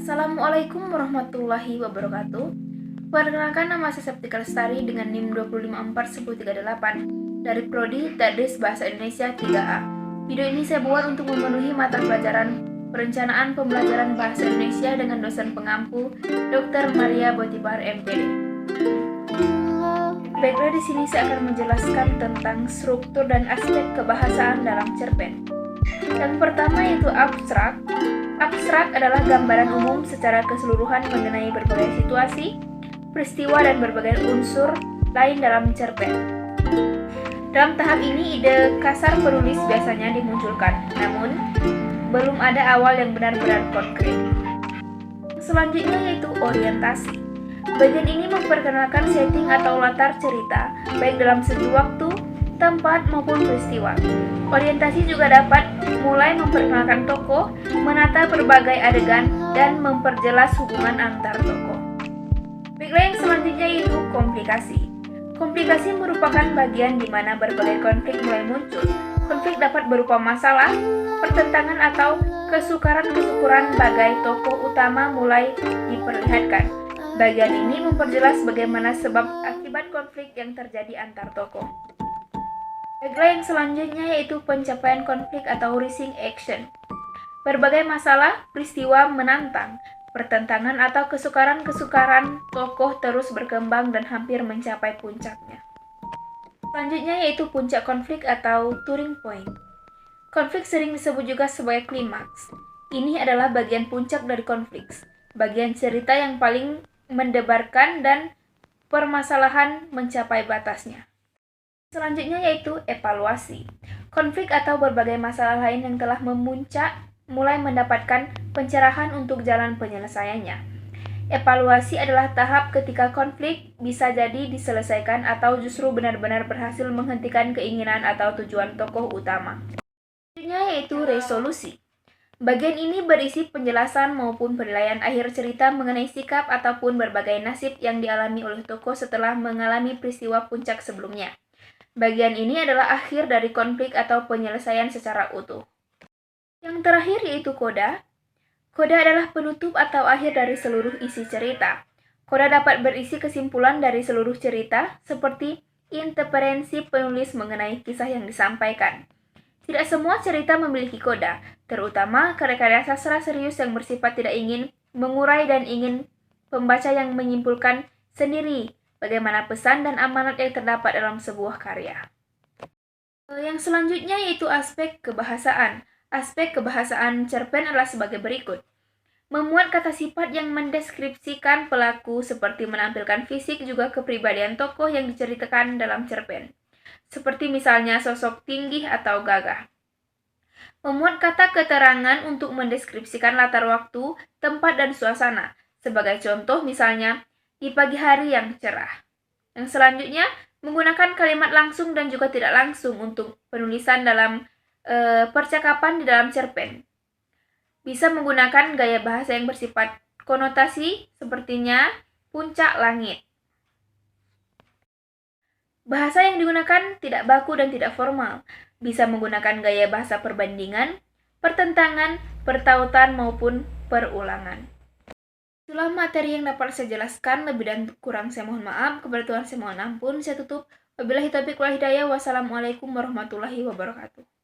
Assalamualaikum warahmatullahi wabarakatuh. Perkenalkan, nama saya Septika Lestari dengan NIM 2541038 dari Prodi Tadris Bahasa Indonesia 3A. Video ini saya buat untuk memenuhi mata pelajaran Perencanaan Pembelajaran Bahasa Indonesia dengan dosen pengampu Dr. Maria Botibar MPD. Baiklah, di sini saya akan menjelaskan tentang struktur dan aspek kebahasaan dalam cerpen. Yang pertama yaitu abstrak. Abstrak adalah gambaran umum secara keseluruhan mengenai berbagai situasi, peristiwa, dan berbagai unsur lain dalam cerpen. Dalam tahap ini, ide kasar penulis biasanya dimunculkan, namun belum ada awal yang benar-benar konkret. Selanjutnya yaitu orientasi. Bagian ini memperkenalkan setting atau latar cerita, baik dalam segi waktu, tempat, maupun peristiwa. Orientasi juga dapat mulai memperkenalkan tokoh, menata berbagai adegan, dan memperjelas hubungan antar tokoh. Baiklah, yang selanjutnya yaitu komplikasi. Komplikasi merupakan bagian di mana berbagai konflik mulai muncul. Konflik dapat berupa masalah, pertentangan, atau kesukaran-kesukuran bagai tokoh utama mulai diperlihatkan. Bagian ini memperjelas bagaimana sebab akibat konflik yang terjadi antar tokoh. Baiklah, yang selanjutnya yaitu pencapaian konflik atau rising action. Berbagai masalah, peristiwa menantang, pertentangan atau kesukaran-kesukaran tokoh terus berkembang dan hampir mencapai puncaknya. Selanjutnya yaitu puncak konflik atau turning point. Konflik sering disebut juga sebagai klimaks. Ini adalah bagian puncak dari konflik, bagian cerita yang paling mendebarkan dan permasalahan mencapai batasnya. Selanjutnya yaitu evaluasi. Konflik atau berbagai masalah lain yang telah memuncak mulai mendapatkan pencerahan untuk jalan penyelesaiannya. Evaluasi adalah tahap ketika konflik bisa jadi diselesaikan atau justru benar-benar berhasil menghentikan keinginan atau tujuan tokoh utama. Selanjutnya yaitu resolusi. Bagian ini berisi penjelasan maupun penilaian akhir cerita mengenai sikap ataupun berbagai nasib yang dialami oleh tokoh setelah mengalami peristiwa puncak sebelumnya. Bagian ini adalah akhir dari konflik atau penyelesaian secara utuh. Yang terakhir yaitu koda. Koda adalah penutup atau akhir dari seluruh isi cerita. Koda dapat berisi kesimpulan dari seluruh cerita, seperti interferensi penulis mengenai kisah yang disampaikan. Tidak semua cerita memiliki koda, terutama karya-karya sastra serius yang bersifat tidak ingin mengurai dan ingin pembaca yang menyimpulkan sendiri bagaimana pesan dan amanat yang terdapat dalam sebuah karya. Yang selanjutnya yaitu aspek kebahasaan. Aspek kebahasaan cerpen adalah sebagai berikut. Memuat kata sifat yang mendeskripsikan pelaku seperti menampilkan fisik juga kepribadian tokoh yang diceritakan dalam cerpen. Seperti misalnya sosok tinggi atau gagah. Memuat kata keterangan untuk mendeskripsikan latar waktu, tempat, dan suasana. Sebagai contoh misalnya, di pagi hari yang cerah. Yang selanjutnya, menggunakan kalimat langsung dan juga tidak langsung untuk penulisan dalam percakapan di dalam cerpen. Bisa menggunakan gaya bahasa yang bersifat konotasi, sepertinya puncak langit. Bahasa yang digunakan tidak baku dan tidak formal. Bisa menggunakan gaya bahasa perbandingan, pertentangan, pertautan, maupun perulangan. Itulah materi yang dapat saya jelaskan. Lebih dan kurang saya mohon maaf. Kepada Tuhan saya mohon ampun. Saya tutup. Wabillahi taufiq wal hidayah. Wassalamualaikum warahmatullahi wabarakatuh.